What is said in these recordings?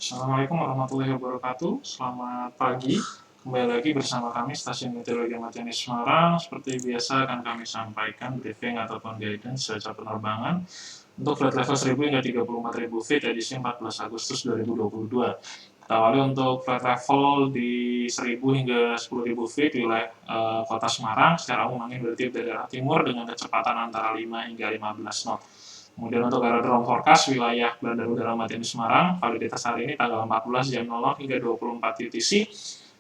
Assalamualaikum warahmatullahi wabarakatuh. Selamat pagi. Kembali lagi bersama kami Stasiun Meteorologi Amatiani Semarang. Seperti biasa akan kami sampaikan briefing ataupun guidance cuaca penerbangan untuk flight level 1000 hingga 34.000 feet edisi 14 Agustus 2022. Kita awali untuk flight level di 1000 hingga 10.000 feet wilayah Kota Semarang. Secara umum angin bertiup dari arah timur dengan kecepatan antara 5 hingga 15 knot. Kemudian untuk aerodrome forecast wilayah Bandara Udara Amatiani Semarang, validitas hari ini tanggal 14 jam 00 hingga 24 UTC.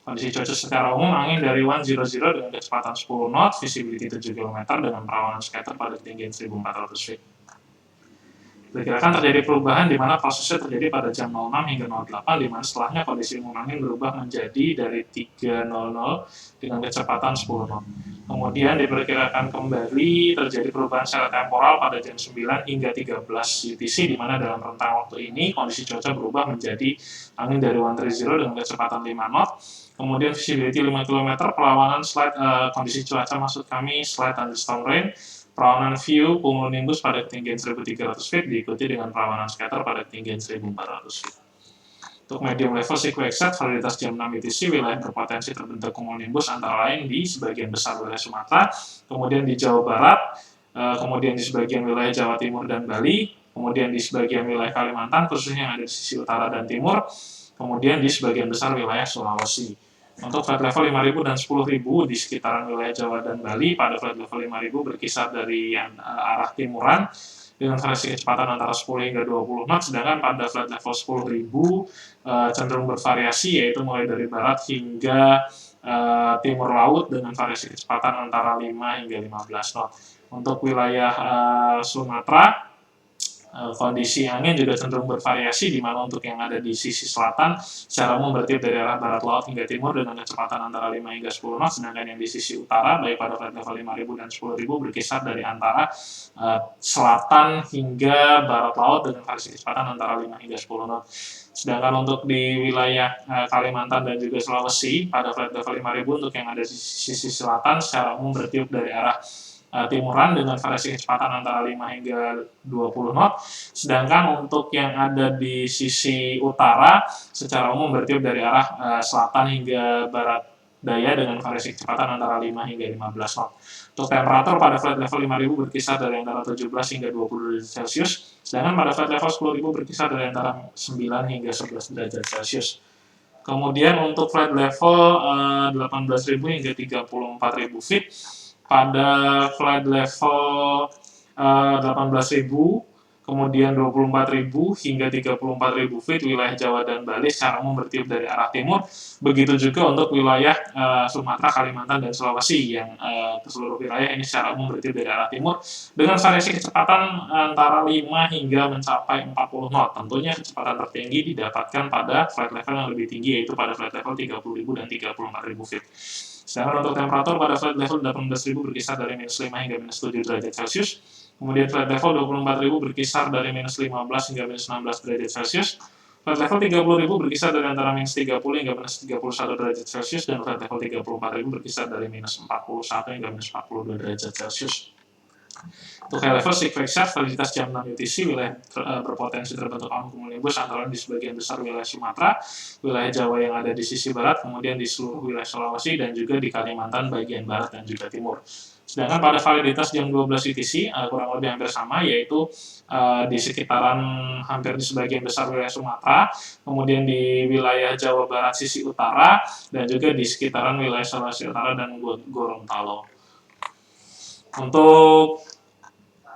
Kondisi cuaca secara umum angin dari 100 dengan kecepatan 10 knot, visibility 7 km dengan perawanan scatter pada ketinggian 1400 feet. Diperkirakan terjadi perubahan di mana prosesnya terjadi pada jam 06 hingga 08, di mana setelahnya kondisi umum angin berubah menjadi dari 300 dengan kecepatan 10 knot. Kemudian diperkirakan kembali terjadi perubahan secara temporal pada jam 9 hingga 13 UTC, di mana dalam rentang waktu ini kondisi cuaca berubah menjadi angin dari 130 dengan kecepatan 5 knot, kemudian visibility 5 km, perlawanan slide kondisi cuaca maksud kami slide thunderstorm rain, perawanan view cumulonimbus pada ketinggian 1300 feet diikuti dengan perawanan scatter pada ketinggian 1400 feet. Untuk medium level SIQXZ validitas jam 6 UTC wilayah berpotensi terbentuk cumulonimbus antara lain di sebagian besar wilayah Sumatera, kemudian di Jawa Barat, kemudian di sebagian wilayah Jawa Timur dan Bali, kemudian di sebagian wilayah Kalimantan khususnya yang ada di sisi utara dan timur, kemudian di sebagian besar wilayah Sulawesi. Untuk flight level 5000 dan 10000 di sekitaran wilayah Jawa dan Bali pada flight level 5000 berkisar dari arah timuran dengan variasi kecepatan antara 10 hingga 20 knot, sedangkan pada flight level 10.000 cenderung bervariasi, yaitu mulai dari barat hingga timur laut dengan variasi kecepatan antara 5 hingga 15 knot. Untuk wilayah Sumatera, kondisi angin juga cenderung bervariasi, di mana untuk yang ada di sisi selatan secara umum bertiup dari arah barat laut hingga timur dengan kecepatan antara 5 hingga 10 knot, sedangkan yang di sisi utara baik pada flight level 5000 dan 10000 berkisar dari antara selatan hingga barat laut dengan variasi kecepatan antara 5 hingga 10 knot. Sedangkan untuk di wilayah Kalimantan dan juga Sulawesi pada flight level 5000 untuk yang ada di sisi selatan secara umum bertiup dari arah timuran dengan variasi kecepatan antara 5 hingga 20 knot, sedangkan untuk yang ada di sisi utara secara umum bertiup dari arah selatan hingga barat daya dengan variasi kecepatan antara 5 hingga 15 knot. Untuk temperatur pada flight level 5000 berkisar dari antara 17 hingga 20 derajat Celcius, sedangkan pada flight level 10000 berkisar dari antara 9 hingga 11 derajat Celcius. Kemudian untuk flight level 18.000 hingga 34.000 feet, pada flight level 18.000, kemudian 24.000 hingga 34.000 feet wilayah Jawa dan Bali secara umum bertiup dari arah timur. Begitu juga untuk wilayah Sumatera, Kalimantan, dan Sulawesi yang ke seluruh wilayah ini secara umum bertiup dari arah timur dengan variasi kecepatan antara 5 hingga mencapai 40 knot. Tentunya kecepatan tertinggi didapatkan pada flight level yang lebih tinggi, yaitu pada flight level 30.000 dan 34.000 feet. Sedangkan untuk temperatur pada flight level 18.000 berkisar dari minus 5 hingga minus 7 derajat Celcius. Kemudian flight level 24.000 berkisar dari minus 15 hingga minus 16 derajat Celcius. Flight level 30.000 berkisar dari antara minus 30 hingga minus 31 derajat Celcius. Dan flight level 34.000 berkisar dari minus 41 hingga minus 42 derajat Celcius. Untuk high level SIQXZ validitas jam 6 UTC wilayah berpotensi terbentuk awan cumulonimbus antara lain di sebagian besar wilayah Sumatera, wilayah Jawa yang ada di sisi barat, kemudian di seluruh wilayah Sulawesi dan juga di Kalimantan bagian barat dan juga timur. Sedangkan pada validitas jam 12 UTC kurang lebih hampir sama, yaitu di sekitaran hampir di sebagian besar wilayah Sumatera, kemudian di wilayah Jawa Barat sisi utara, dan juga di sekitaran wilayah Sulawesi Utara dan Gorontalo. Untuk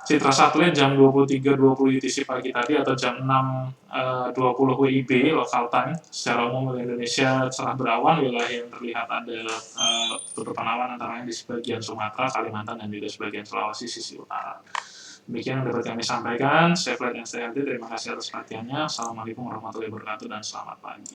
Citra Satelit jam 23.20 UTC pagi tadi atau jam 6.20 WIB local time, secara umum wilayah Indonesia cerah berawan, wilayah yang terlihat ada tutupan awan antara lain di sebagian Sumatera, Kalimantan, dan juga sebagian Sulawesi sisi utara. Demikian yang dapat kami sampaikan. Saya Flight and Stay Healthy. Terima kasih atas perhatiannya. Assalamualaikum warahmatullahi wabarakatuh dan selamat pagi.